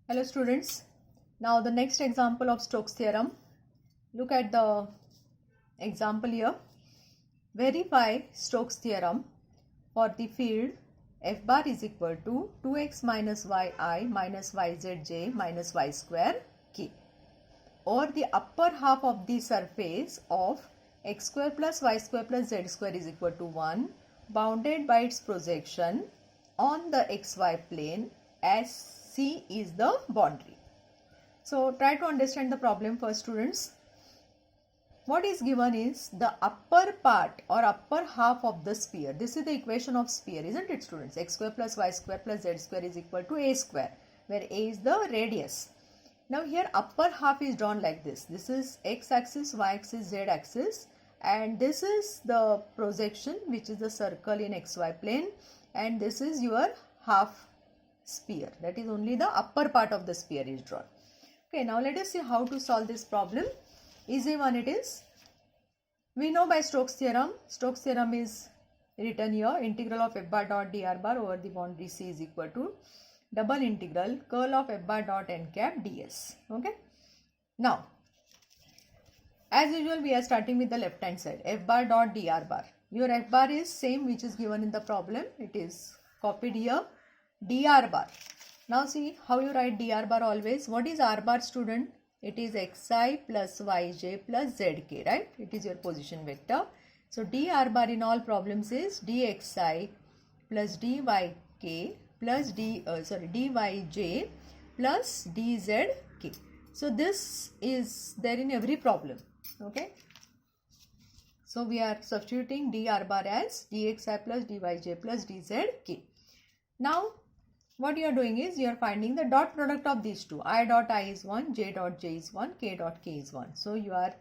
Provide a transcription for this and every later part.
Hello students. Now the next example of Stokes theorem. Look at the example here. Verify Stokes theorem for the field f bar is equal to 2x minus yi minus yzj minus y square k or the upper half of the surface of x square plus y square plus z square is equal to 1 bounded by its projection on the xy plane as C is the boundary. So try to understand the problem first, students. What is given is the upper part or upper half of the sphere. This is the equation of sphere, isn't it, students? X square plus y square plus z square is equal to a square, where a is the radius. Now here upper half is drawn like this. This is x axis, y axis, z axis, and this is the projection, which is the circle in xy plane, and this is your half sphere. That is only the upper part of the sphere is drawn. Okay, now let us see how to solve this problem. Easy one it is. We know by Stokes theorem. Stokes theorem is written here. Integral of f bar dot dr bar over the boundary C is equal to double integral curl of f bar dot n cap ds. Okay. Now, as usual, we are starting with the left hand side. F bar dot dr bar. Your f bar is same which is given in the problem. It is copied here. Dr bar. Now see how you write dr bar always. What is r bar, student? It is xi plus yj plus zk, right? It is your position vector. So dr bar in all problems is dxi plus dyk plus dyj plus dzk. So this is there in every problem. Okay. So we are substituting dr bar as dxi plus dyj plus dzk. Now what you are doing is you are finding the dot product of these two. I dot I is 1, j dot j is 1, k dot k is 1. So you are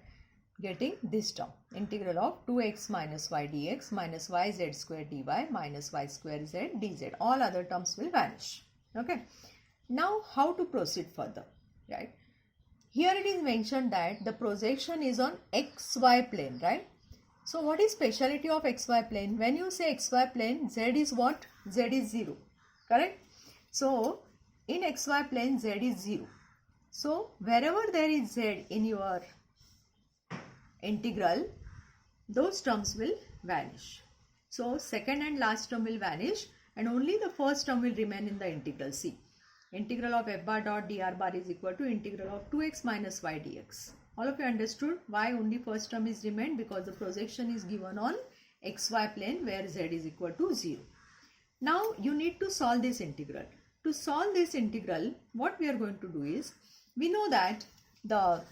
getting this term. Integral of 2x minus y dx minus yz square dy minus y square z dz. All other terms will vanish. Okay. Now how to proceed further? Right. Here it is mentioned that the projection is on xy plane. Right. So what is speciality of xy plane? When you say xy plane, z is what? Z is 0. Correct? So, in xy plane, z is 0. So, wherever there is z in your integral, those terms will vanish. So, second and last term will vanish and only the first term will remain in the integral. See, integral of f bar dot dr bar is equal to integral of 2x minus y dx. All of you understood why only first term is remained? Because the projection is given on xy plane where z is equal to 0. Now, you need to solve this integral. To solve this integral, what we are going to do is, we know that the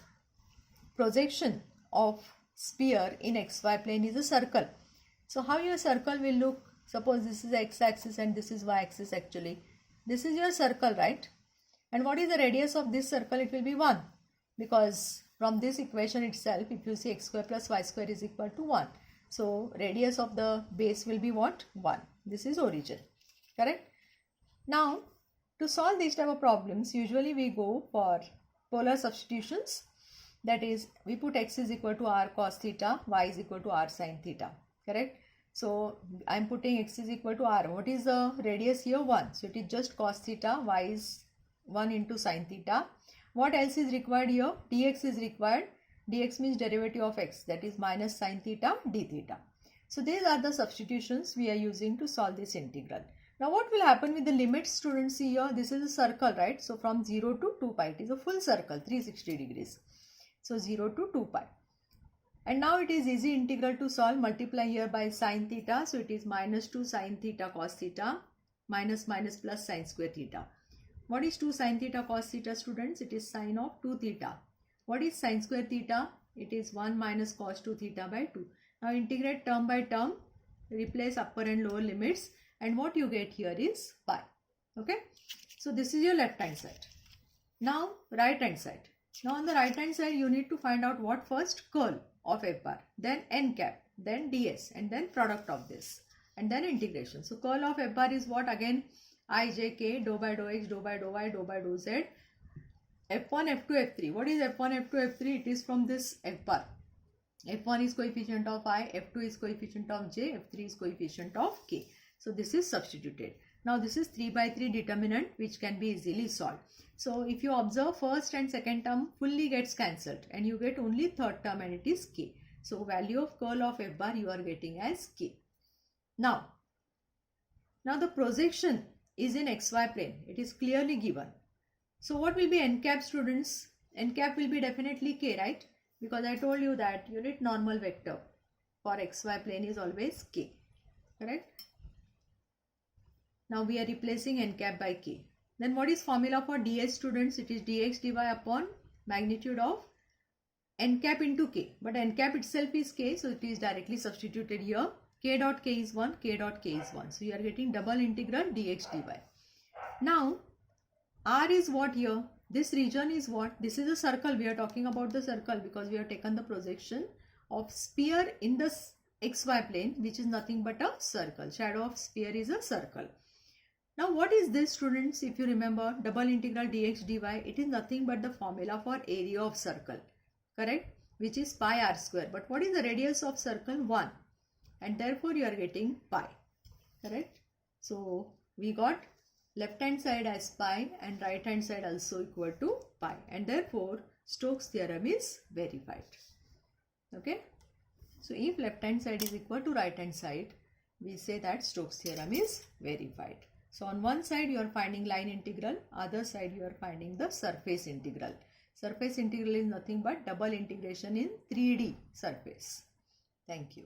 projection of sphere in xy plane is a circle. So, how your circle will look? Suppose this is x-axis and this is y-axis actually. This is your circle, right? And what is the radius of this circle? It will be 1. Because from this equation itself, if you see x square plus y square is equal to 1. So, radius of the base will be what? 1. This is origin. Correct? Now, to solve these type of problems, usually we go for polar substitutions. That is, we put x is equal to r cos theta, y is equal to r sin theta. Correct? So, I am putting x is equal to r. What is the radius here? 1. So, it is just cos theta, y is 1 into sin theta. What else is required here? Dx is required. Dx means derivative of x, that is minus sin theta d theta. So, these are the substitutions we are using to solve this integral. Now, what will happen with the limits, students? See here, this is a circle, right? So, from 0 to 2 pi, it is a full circle, 360 degrees. So, 0 to 2 pi. And now it is easy integral to solve. Multiply here by sin theta. So, it is minus 2 sin theta cos theta minus minus plus sin square theta. What is 2 sin theta cos theta, students? It is sin of 2 theta. What is sin square theta? It is 1 minus cos 2 theta by 2. Now, integrate term by term. Replace upper and lower limits. And what you get here is pi. Okay. So, this is your left hand side. Now, right hand side. Now, on the right hand side, you need to find out what first? Curl of f bar. Then n cap. Then ds. And then product of this. And then integration. So, curl of f bar is what? Again, I, j, k, dou by dou x, dou by dou y, dou by dou z. f1, f2, f3. What is f1, f2, f3? It is from this f bar. f1 is coefficient of I, f2 is coefficient of j, f3 is coefficient of k. So, this is substituted. Now this is 3 by 3 determinant which can be easily solved. So if you observe, first and second term fully gets cancelled and you get only third term and it is k. So value of curl of f bar you are getting as k. Now the projection is in xy plane. It is clearly given. So what will be n cap, students? N cap will be definitely k, right? Because I told you that unit normal vector for xy plane is always k, correct? Now we are replacing n cap by k. Then what is formula for ds, students? It is dx dy upon magnitude of n cap into k. But n cap itself is k, so it is directly substituted here. K dot k is 1, k dot k is 1. So you are getting double integral dx dy. Now R is what here? This region is what? This is a circle. We are talking about the circle because we have taken the projection of sphere in the xy plane, which is nothing but a circle. Shadow of sphere is a circle. Now what is this, students? If you remember, double integral dx dy, it is nothing but the formula for area of circle, correct? Which is pi r square. But what is the radius of circle? 1. And therefore you are getting pi, correct? So we got left hand side as pi and right hand side also equal to pi, and therefore Stokes theorem is verified. Okay, so if left hand side is equal to right hand side, we say that Stokes theorem is verified. So on one side you are finding line integral, other side you are finding the surface integral. Surface integral is nothing but double integration in 3D surface. Thank you.